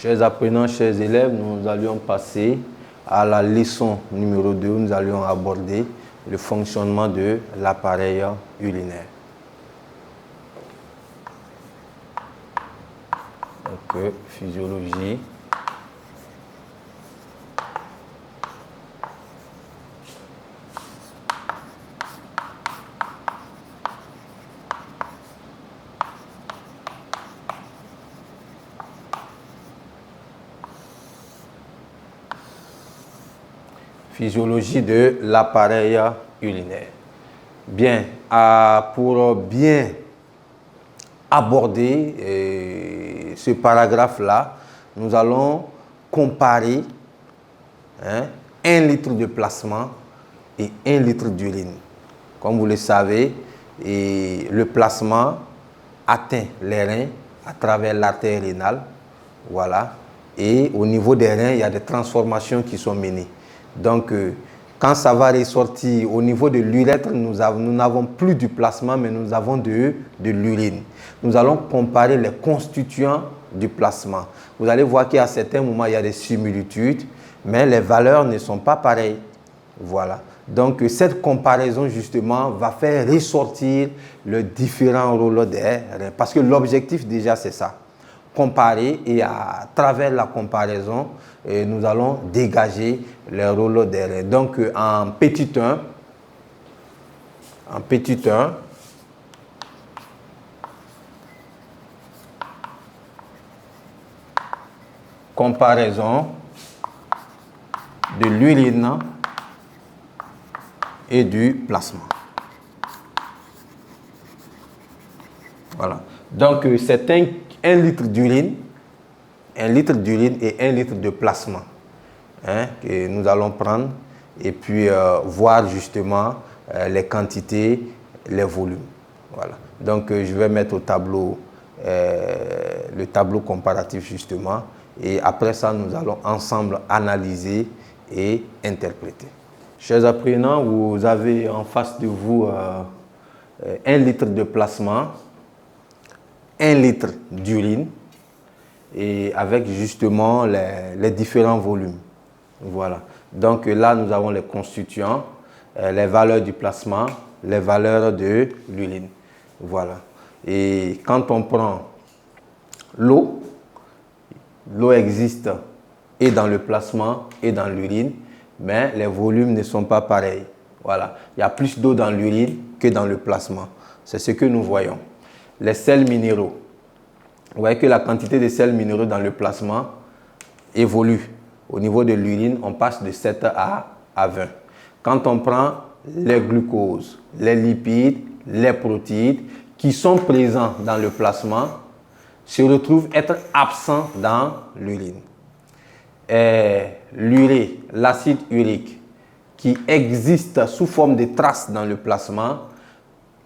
Chers apprenants, chers élèves, nous allions passer à la leçon numéro 2 où nous allions aborder le fonctionnement de l'appareil urinaire. Donc, physiologie. Physiologie de l'appareil urinaire. Bien, pour bien aborder ce paragraphe-là, nous allons comparer 1 litre de plasma et 1 litre d'urine. Comme vous le savez, le plasma atteint les reins à travers l'artère rénale. Voilà. Et au niveau des reins, il y a des transformations qui sont menées. Donc, quand ça va ressortir au niveau de l'urètre, nous n'avons plus du plasma, mais nous avons de l'urine. Nous allons comparer les constituants du plasma. Vous allez voir qu'à certains moments, il y a des similitudes, mais les valeurs ne sont pas pareilles. Voilà. Donc, cette comparaison, justement, va faire ressortir les différents rôles des reins. Parce que l'objectif, déjà, c'est ça. Comparer, et à travers la comparaison, nous allons dégager les rôles des reins. Donc, en petit 1, comparaison de l'urine et du plasma. Voilà. Donc, c'est 1 litre d'urine, 1 litre d'urine et 1 litre de plasma que nous allons prendre et puis voir justement les quantités, les volumes. Voilà. Donc, je vais mettre au tableau le tableau comparatif justement et après ça, nous allons ensemble analyser et interpréter. Chers apprenants, vous avez en face de vous 1 litre de plasma, 1 litre d'urine et avec justement les différents volumes. Voilà. Donc là, nous avons les constituants, les valeurs du plasma, les valeurs de l'urine. Voilà. Et quand on prend l'eau, l'eau existe et dans le plasma et dans l'urine, mais les volumes ne sont pas pareils. Voilà. Il y a plus d'eau dans l'urine que dans le plasma. C'est ce que nous voyons. Les sels minéraux. Vous voyez que la quantité de sels minéraux dans le plasma évolue. Au niveau de l'urine, on passe de 7 à 20. Quand on prend les glucoses, les lipides, les protéines qui sont présents dans le plasma se retrouvent être absents dans l'urine. L'urée, l'acide urique, qui existe sous forme de traces dans le plasma,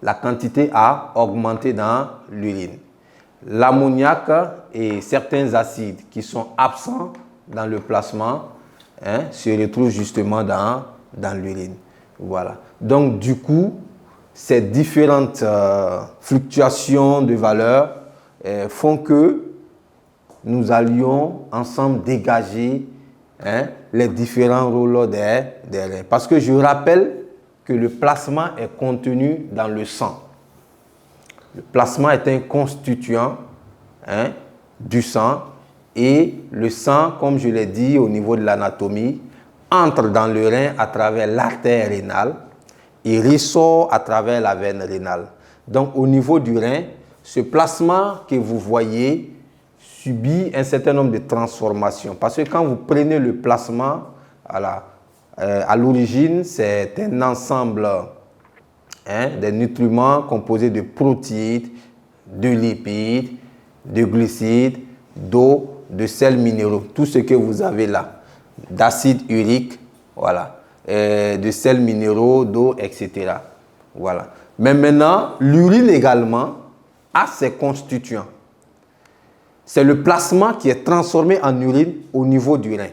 la quantité a augmenté dans l'urine. L'ammoniac et certains acides qui sont absents dans le plasma se retrouvent justement dans l'urine. Voilà. Donc, du coup, ces différentes fluctuations de valeurs font que nous allions ensemble dégager les différents rôles des reins. Parce que je rappelle que le plasma est contenu dans le sang. Le plasma est un constituant du sang et le sang, comme je l'ai dit au niveau de l'anatomie, entre dans le rein à travers l'artère rénale et ressort à travers la veine rénale. Donc au niveau du rein, ce plasma que vous voyez subit un certain nombre de transformations. Parce que quand vous prenez le plasma, à l'origine, c'est un ensemble des nutriments composés de protéines, de lipides, de glucides, d'eau, de sels minéraux. Tout ce que vous avez là, d'acide urique, voilà, de sels minéraux, d'eau, etc. Voilà. Mais maintenant, l'urine également a ses constituants. C'est le plasma qui est transformé en urine au niveau du rein.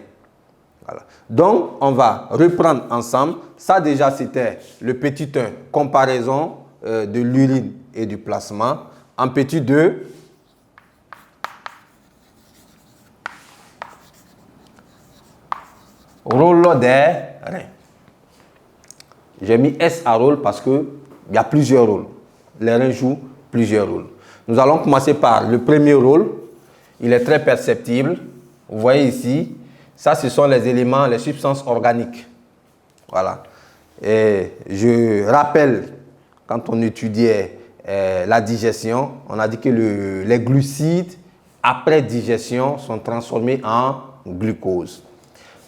Voilà. Donc, on va reprendre ensemble. Ça, déjà, c'était le petit 1, comparaison de l'urine et du plasma. En petit 2, Rôle des reins. J'ai mis S à rôle parce qu'il y a plusieurs rôles. Les reins jouent plusieurs rôles. Nous allons commencer par le premier rôle. Il est très perceptible. Vous voyez ici, ça ce sont les éléments, les substances organiques. Voilà. Et je rappelle, quand on étudiait la digestion, on a dit que les glucides, après digestion, sont transformés en glucose.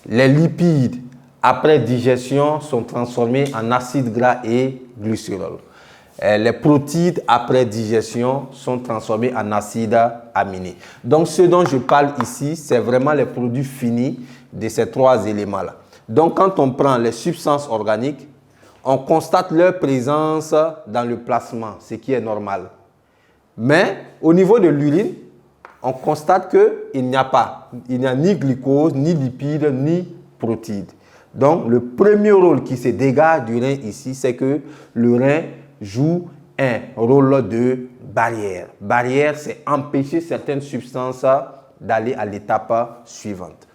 Les lipides, après digestion, sont transformés en acides gras et glycérol. Les protéines, après digestion, sont transformés en acides aminés. Donc, ce dont je parle ici, c'est vraiment les produits finis de ces trois éléments-là. Donc, quand on prend les substances organiques, on constate leur présence dans le plasma, ce qui est normal. Mais au niveau de l'urine, on constate qu'il n'y a ni glucose, ni lipides, ni protéines. Donc, le premier rôle qui se dégage du rein ici, c'est que le rein joue un rôle de barrière. Barrière, c'est empêcher certaines substances d'aller à l'étape suivante.